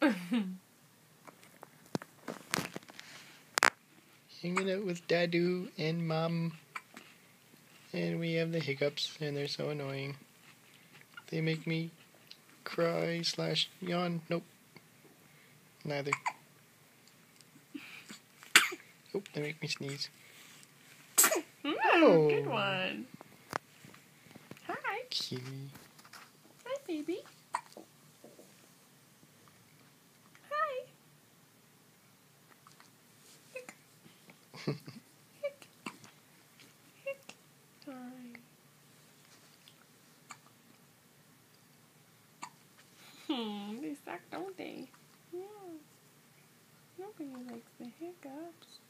Hanging out with Dadu and Mom. And we have the hiccups, and they're so annoying. They make me cry / yawn. Nope. Neither. Oh, they make me sneeze. Oh, good one. Hi. Kitty. Hi, baby. Hi. Hick. Hick. Hick. Hi. They suck, don't they? Yeah. Nobody likes the hiccups.